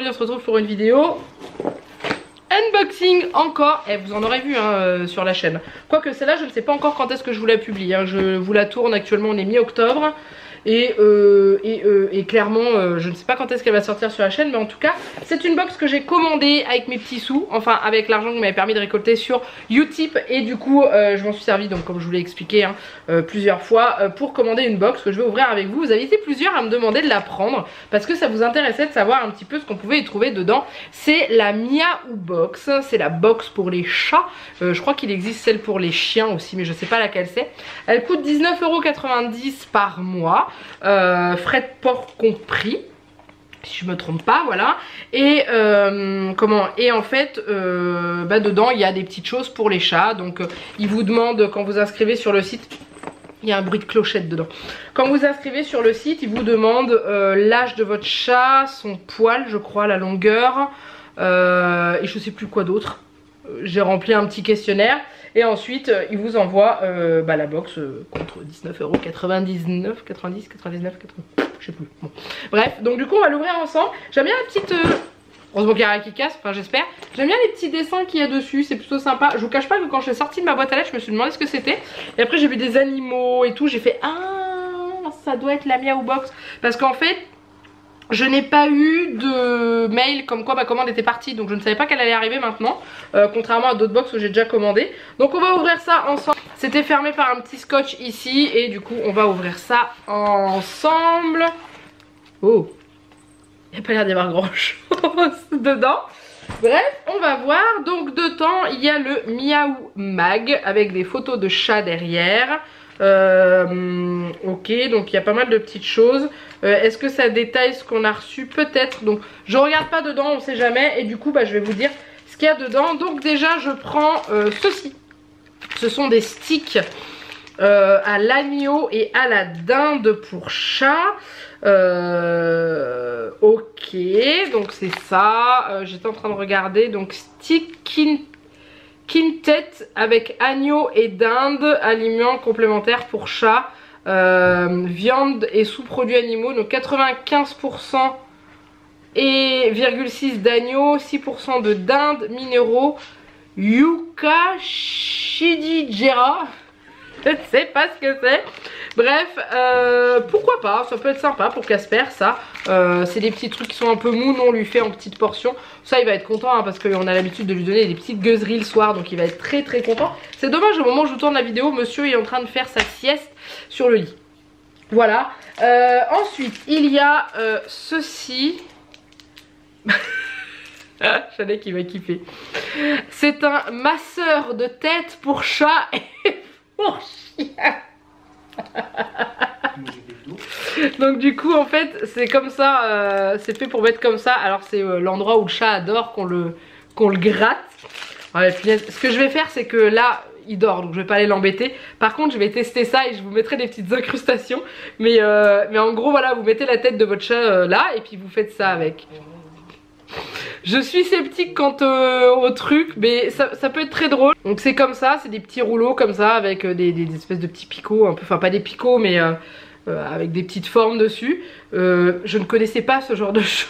aujourd'hui on se retrouve pour une vidéo unboxing encore. Et vous en aurez vu hein, sur la chaîne. Quoique celle-là je ne sais pas encore quand est-ce que je vous la publie hein. Je vous la tourne actuellement, on est mi-octobre. Et clairement je ne sais pas quand est-ce qu'elle va sortir sur la chaîne, mais en tout cas c'est une box que j'ai commandée avec mes petits sous, enfin avec l'argent que m'avait permis de récolter sur Utip, et du coup je m'en suis servi, donc comme je vous l'ai expliqué hein, plusieurs fois, pour commander une box que je vais ouvrir avec vous. Vous avez été plusieurs à me demander de la prendre parce que ça vous intéressait de savoir un petit peu ce qu'on pouvait y trouver dedans. C'est la Miaou Box, c'est la box pour les chats, je crois qu'il existe celle pour les chiens aussi mais je sais pas laquelle c'est. Elle coûte 19,90 € par mois. Frais de port compris si je me trompe pas, voilà. Et et en fait dedans il y a des petites choses pour les chats. Donc ils vous demandent, quand vous inscrivez sur le site, il y a un bruit de clochette dedans, quand vous inscrivez sur le site, ils vous demandent l'âge de votre chat, son poil je crois, la longueur, et je sais plus quoi d'autre. J'ai rempli un petit questionnaire et ensuite ils vous envoient la box contre 19,99 €, 90, 99, 80, je sais plus. Bon. Bref, donc du coup on va l'ouvrir ensemble. J'aime bien la petite... heureusement qu'il y a rien qui casse, enfin j'espère. J'aime bien les petits dessins qu'il y a dessus, c'est plutôt sympa. Je vous cache pas que quand je suis sortie de ma boîte à lettres, je me suis demandé ce que c'était. Et après j'ai vu des animaux et tout, j'ai fait ah ça doit être la Miaou Box. Parce qu'en fait... je n'ai pas eu de mail comme quoi ma commande était partie, donc je ne savais pas qu'elle allait arriver maintenant, contrairement à d'autres box où j'ai déjà commandé. Donc on va ouvrir ça ensemble. C'était fermé par un petit scotch ici et du coup on va ouvrir ça ensemble. Oh, il n'y a pas l'air d'y avoir grand chose dedans. Bref, on va voir. Donc dedans il y a le Miaou Mag avec des photos de chats derrière. Ok, donc il y a pas mal de petites choses. Est-ce que ça détaille ce qu'on a reçu? Peut-être. Donc je regarde pas dedans, on sait jamais. Et du coup je vais vous dire ce qu'il y a dedans. Donc déjà je prends ceci. Ce sont des sticks à l'agneau et à la dinde pour chat. Ok, donc c'est ça. J'étais en train de regarder. Donc stick Quintet avec agneau et dinde, aliments complémentaires pour chat, viande et sous-produits animaux, donc 95% et 0,6 d'agneau, 6% de dinde, minéraux, Yucca Shidijera, je ne sais pas ce que c'est. Bref, pourquoi pas, ça peut être sympa pour Casper ça. C'est des petits trucs qui sont un peu mous, on lui fait en petites portions. Ça il va être content hein, parce qu'on a l'habitude de lui donner des petites gueuseries le soir, donc il va être très très content. C'est dommage, au moment où je vous tourne la vidéo, monsieur est en train de faire sa sieste sur le lit. Voilà. Ensuite il y a ceci. Chanel qui va kiffer. C'est un masseur de tête pour chat et pour chien. Donc du coup en fait c'est comme ça, c'est fait pour mettre comme ça. Alors c'est l'endroit où le chat adore qu'on le gratte. Ouais, ce que je vais faire c'est que là il dort, donc je vais pas aller l'embêter. Par contre je vais tester ça et je vous mettrai des petites incrustations. Mais en gros voilà, vous mettez la tête de votre chat là et puis vous faites ça avec. Je suis sceptique quant au truc, mais ça peut être très drôle. Donc c'est comme ça, c'est des petits rouleaux comme ça avec des espèces de petits picots, un peu, enfin pas des picots mais avec des petites formes dessus. Je ne connaissais pas ce genre de choses.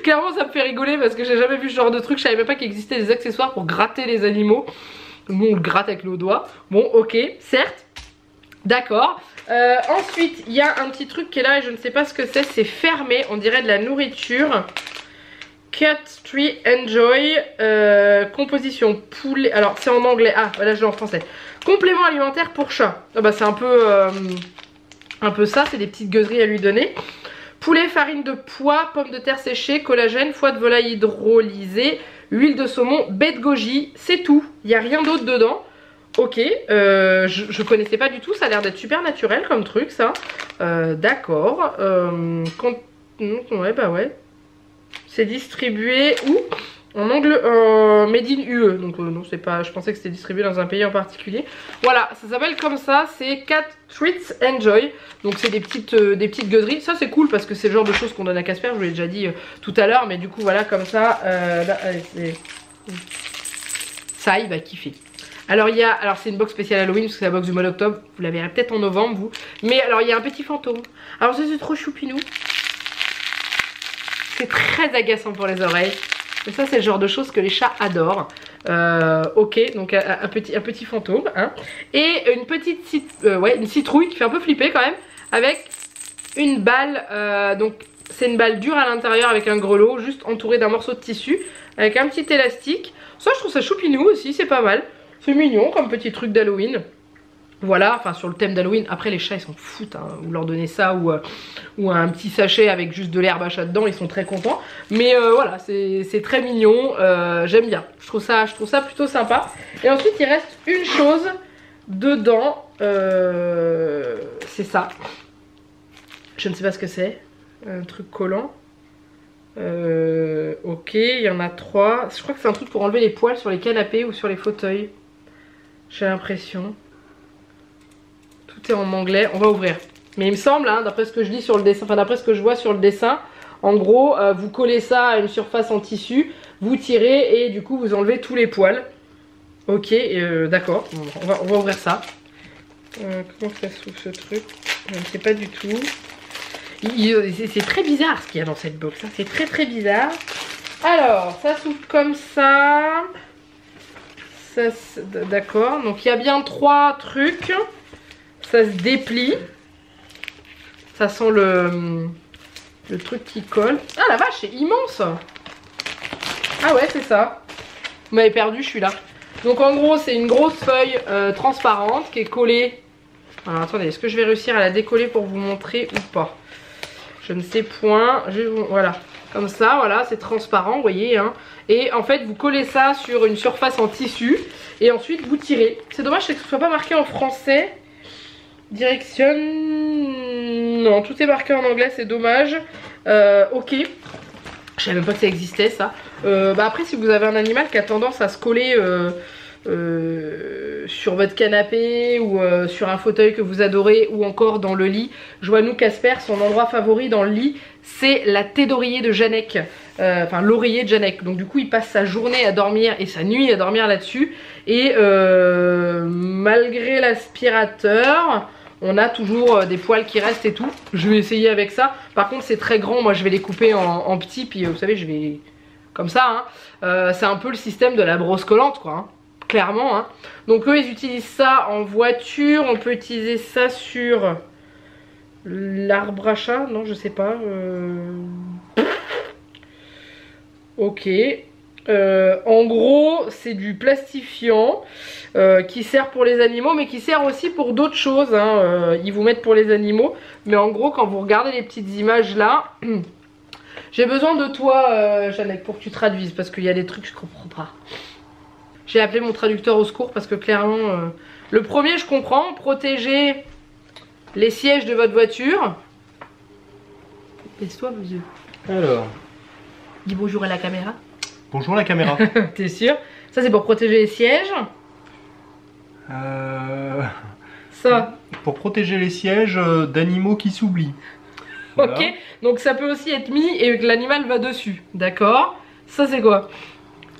Clairement ça me fait rigoler parce que j'ai jamais vu ce genre de truc. Je savais même pas qu'il existait des accessoires pour gratter les animaux. Nous on le gratte avec nos doigts. Bon ok, certes, d'accord. Ensuite il y a un petit truc qui est là et je ne sais pas ce que c'est fermé, on dirait de la nourriture. Cat Tree Enjoy, composition poulet, alors c'est en anglais, ah voilà je l'ai en français. Complément alimentaire pour chat. Ah bah c'est un peu ça, c'est des petites gueuseries à lui donner. Poulet, farine de pois, pommes de terre séchées, collagène, foie de volaille hydrolysée, huile de saumon, baie de goji, c'est tout, il n'y a rien d'autre dedans. Ok, je connaissais pas du tout, ça a l'air d'être super naturel comme truc ça. D'accord, ouais bah ouais. C'est distribué où? En Made in UE, donc non c'est pas, je pensais que c'était distribué dans un pays en particulier. Voilà, ça s'appelle comme ça, c'est Cat Treats Enjoy. Donc c'est des petites gueuseries, ça c'est cool parce que c'est le genre de choses qu'on donne à Casper, je vous l'ai déjà dit tout à l'heure. Mais du coup voilà comme ça, là, ça il va kiffer. Alors c'est une box spéciale Halloween parce que c'est la box du mois d'octobre, vous la verrez peut-être en novembre vous. Mais alors il y a un petit fantôme, alors ça c'est trop choupinou. c'est très agaçant pour les oreilles. Et ça, c'est le genre de choses que les chats adorent. Ok, donc un petit fantôme. Hein. Et une petite une citrouille qui fait un peu flipper quand même. Avec une balle. Donc, c'est une balle dure à l'intérieur avec un grelot, juste entouré d'un morceau de tissu. Avec un petit élastique. Ça, je trouve ça choupinou aussi, c'est pas mal. C'est mignon comme petit truc d'Halloween. Voilà, enfin sur le thème d'Halloween. Après les chats ils s'en foutent, hein. Vous leur donnez ça ou un petit sachet avec juste de l'herbe à chat dedans, ils sont très contents. Mais voilà, c'est très mignon, j'aime bien. Je trouve ça plutôt sympa. Et ensuite il reste une chose dedans, c'est ça. Je ne sais pas ce que c'est, un truc collant. Ok, il y en a 3. Je crois que c'est un truc pour enlever les poils sur les canapés ou sur les fauteuils. J'ai l'impression. Tout est en anglais, on va ouvrir. Mais il me semble, hein, d'après ce que je lis sur le dessin, enfin d'après ce que je vois sur le dessin, en gros, vous collez ça à une surface en tissu, vous tirez et du coup vous enlevez tous les poils. Ok, d'accord, on va ouvrir ça. Comment ça s'ouvre ce truc? Je ne sais pas du tout. C'est très bizarre ce qu'il y a dans cette box, hein. C'est très bizarre. Alors, ça s'ouvre comme ça. D'accord, donc il y a bien 3 trucs. Ça se déplie. Ça sent le truc qui colle. Ah la vache, c'est immense. Ah ouais, c'est ça. Vous m'avez perdu, je suis là. Donc en gros, c'est une grosse feuille transparente qui est collée. Alors attendez, est-ce que je vais réussir à la décoller pour vous montrer ou pas? Je ne sais point. Voilà. Comme ça, voilà, c'est transparent, vous voyez. Hein. Et en fait, vous collez ça sur une surface en tissu. Et ensuite, vous tirez. C'est dommage que ce ne soit pas marqué en français. Direction... Non, tout est marqué en anglais, c'est dommage. Ok. Je savais même pas que ça existait, ça. Après, si vous avez un animal qui a tendance à se coller sur votre canapé ou sur un fauteuil que vous adorez ou encore dans le lit, Joannou Casper, son endroit favori dans le lit, c'est la tête d'oreiller de Janek. Enfin, l'oreiller de Janek. Donc du coup, il passe sa journée à dormir et sa nuit à dormir là-dessus. Et malgré l'aspirateur... On a toujours des poils qui restent et tout. Je vais essayer avec ça. Par contre c'est très grand. Moi je vais les couper en petits. Puis vous savez je vais... Comme ça hein. C'est un peu le système de la brosse collante quoi hein. Clairement hein. Donc eux ils utilisent ça en voiture. On peut utiliser ça sur l'arbre à chat. Non je sais pas. Ok. En gros c'est du plastifiant qui sert pour les animaux mais qui sert aussi pour d'autres choses hein. Ils vous mettent pour les animaux mais en gros quand vous regardez les petites images là j'ai besoin de toi Janek pour que tu traduises parce qu'il y a des trucs que je comprends pas. J'ai appelé mon traducteur au secours parce que clairement le premier je comprends, protéger les sièges de votre voiture. Laisse-toi vos yeux. Alors dis bonjour à la caméra. Bonjour la caméra. T'es sûr? Ça c'est pour protéger les sièges. Ça. Pour protéger les sièges d'animaux qui s'oublient. Voilà. Ok, donc ça peut aussi être mis et que l'animal va dessus. D'accord. Ça c'est quoi?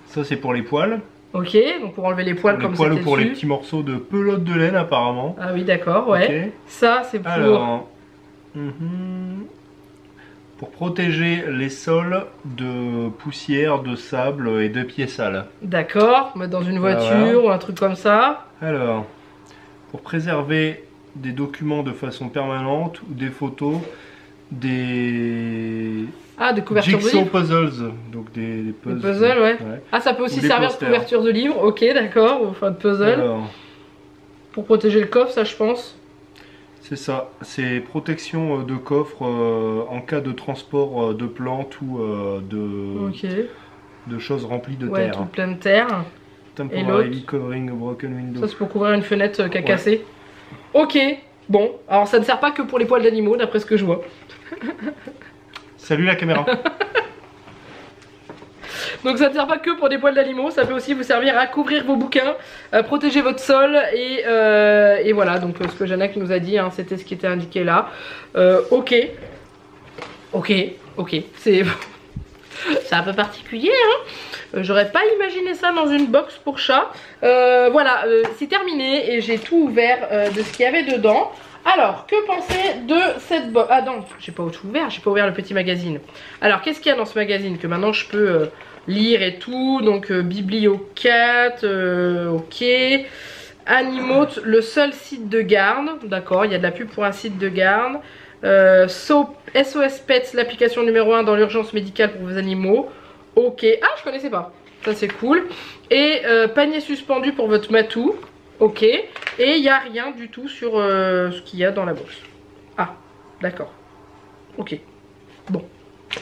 Ça c'est pour les poils. Ok, donc pour enlever les poils pour comme les poils ça. ou pour les petits morceaux de pelote de laine apparemment. Ah oui d'accord, ouais. Okay. Ça c'est pour... Alors, pour protéger les sols de poussière, de sable et de pieds sales. D'accord, mettre dans une voiture ou un truc comme ça. Alors, pour préserver des documents de façon permanente ou des photos, des couvertures de livres. Puzzles, donc des puzzles, ouais. Ah, ça peut aussi servir de couverture de livre, ok, d'accord, enfin de puzzle. Alors, pour protéger le coffre, ça je pense. C'est ça, c'est protection de coffre en cas de transport de plantes ou de choses remplies de terre. Tout plein de terre. Temporarily covering a broken window. Ça c'est pour couvrir une fenêtre qui a cassé. Ok, bon, alors ça ne sert pas que pour les poils d'animaux d'après ce que je vois. Salut la caméra. Donc ça ne sert pas que pour des poils d'animaux, ça peut aussi vous servir à couvrir vos bouquins, à protéger votre sol et voilà, donc ce que Janek nous a dit, hein, c'était ce qui était indiqué là. Ok, c'est un peu particulier, hein. J'aurais pas imaginé ça dans une box pour chat. Voilà, c'est terminé et j'ai tout ouvert de ce qu'il y avait dedans. Alors, que penser de cette box? Ah non, j'ai pas ouvert le petit magazine. Alors, qu'est-ce qu'il y a dans ce magazine que maintenant je peux lire et tout? Donc, Bibliocat, ok. Animote, le seul site de garde. D'accord, il y a de la pub pour un site de garde. SOS Pets, l'application numéro 1 dans l'urgence médicale pour vos animaux. Ok, ah je connaissais pas. Ça c'est cool. Et panier suspendu pour votre matou. Ok. Et il n'y a rien du tout sur ce qu'il y a dans la box. Ah, d'accord. Ok. Bon.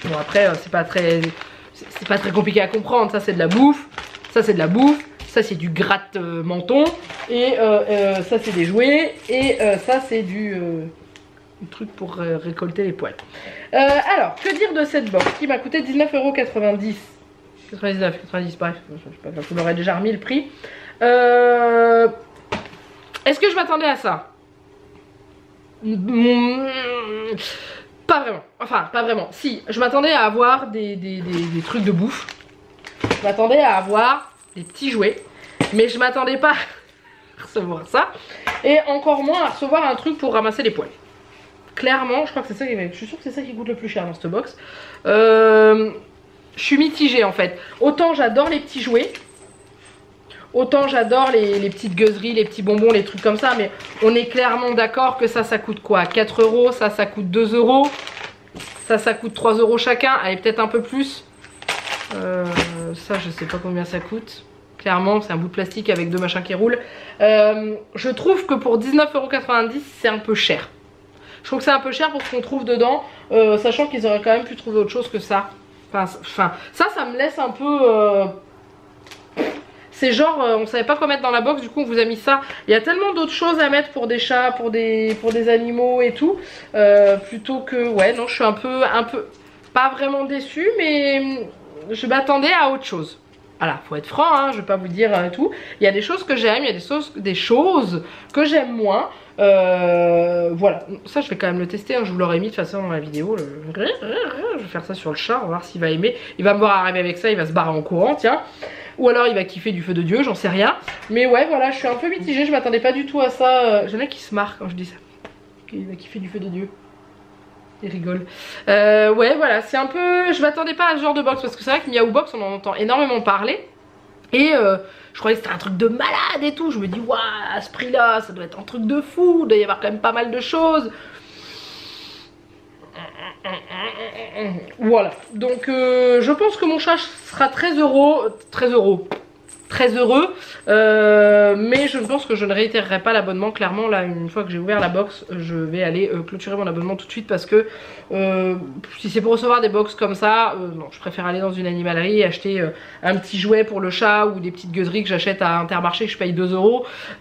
Bon après, c'est pas très compliqué à comprendre. Ça c'est de la bouffe. Ça c'est de la bouffe. Ça c'est du gratte menton. Et ça c'est des jouets. Et ça c'est du truc pour récolter les poils. Alors, que dire de cette box qui m'a coûté 19,90 €. 99, 90, bref, je sais pas, vous l'aurez déjà remis le prix. Est-ce que je m'attendais à ça? Pas vraiment. Enfin, pas vraiment. Si, je m'attendais à avoir des trucs de bouffe. Je m'attendais à avoir des petits jouets. Mais je m'attendais pas à recevoir ça. Et encore moins à recevoir un truc pour ramasser les poils. Clairement, je crois que c'est ça je suis sûre que c'est ça qui coûte le plus cher dans cette box. Je suis mitigée en fait. Autant j'adore les petits jouets. Autant j'adore les petites gueuseries, les petits bonbons, les trucs comme ça. Mais on est clairement d'accord que ça coûte quoi? 4 €, ça coûte 2 €. Ça coûte 3 € chacun. Allez, peut-être un peu plus. Ça, je sais pas combien ça coûte. Clairement, c'est un bout de plastique avec deux machins qui roulent. Je trouve que pour 19,90 €, c'est un peu cher. Je trouve que c'est un peu cher pour ce qu'on trouve dedans. Sachant qu'ils auraient quand même pu trouver autre chose que ça. Enfin, ça me laisse un peu... C'est genre, on savait pas quoi mettre dans la box, du coup on vous a mis ça. Il y a tellement d'autres choses à mettre pour des chats, pour des animaux et tout. Plutôt que, ouais, non, je suis un peu, pas vraiment déçue, mais je m'attendais à autre chose. Voilà, faut être franc, hein, je vais pas vous dire tout. Il y a des choses que j'aime, il y a des choses que j'aime moins. Voilà, ça je vais quand même le tester, hein. Je vous l'aurais mis de toute façon dans la vidéo. Je vais faire ça sur le chat, on va voir s'il va aimer. Il va me voir arriver avec ça, il va se barrer en courant, tiens. Ou alors il va kiffer du feu de Dieu, j'en sais rien. Mais ouais, voilà, je suis un peu mitigée, je m'attendais pas du tout à ça. J'en ai qui se marrent quand je dis ça. Il va kiffer du feu de Dieu. Il rigole. Ouais, voilà, c'est un peu... Je m'attendais pas à ce genre de box, parce que c'est vrai que Miaou Box, on en entend énormément parler. Et je croyais que c'était un truc de malade et tout. Je me dis, waouh, à ce prix-là, ça doit être un truc de fou. Il doit y avoir quand même pas mal de choses. Voilà. Donc, je pense que mon chat sera très heureux. Mais je pense que je ne réitérerai pas l'abonnement. Clairement, là, une fois que j'ai ouvert la box, je vais aller clôturer mon abonnement tout de suite, parce que si c'est pour recevoir des box comme ça, non, je préfère aller dans une animalerie et acheter un petit jouet pour le chat, ou des petites gueuseries que j'achète à Intermarché que je paye 2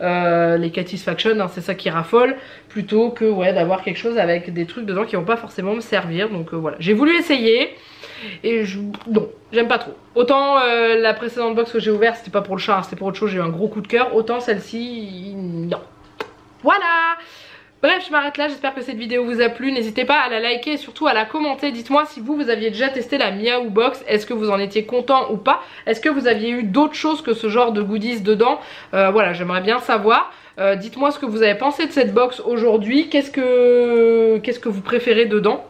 €, les Catisfaction, hein, c'est ça qui raffole, plutôt que ouais, d'avoir quelque chose avec des trucs dedans qui vont pas forcément me servir. Donc voilà, j'ai voulu essayer. Et non, j'aime pas trop. Autant la précédente box que j'ai ouverte, c'était pas pour le chat, c'était pour autre chose, j'ai eu un gros coup de cœur. Autant celle-ci, non. Voilà. Bref, je m'arrête là, j'espère que cette vidéo vous a plu. N'hésitez pas à la liker et surtout à la commenter. Dites-moi si vous aviez déjà testé la Miaou Box. Est-ce que vous en étiez content ou pas? Est-ce que vous aviez eu d'autres choses que ce genre de goodies dedans? Voilà, j'aimerais bien savoir. Dites-moi ce que vous avez pensé de cette box aujourd'hui. Qu'est-ce que vous préférez dedans?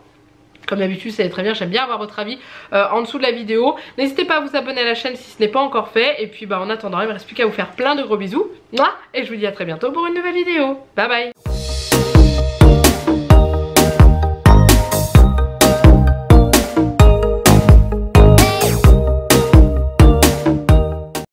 Comme d'habitude, ça va très bien, j'aime bien avoir votre avis en dessous de la vidéo. N'hésitez pas à vous abonner à la chaîne si ce n'est pas encore fait. Et puis en attendant, il ne me reste plus qu'à vous faire plein de gros bisous. Et je vous dis à très bientôt pour une nouvelle vidéo. Bye bye.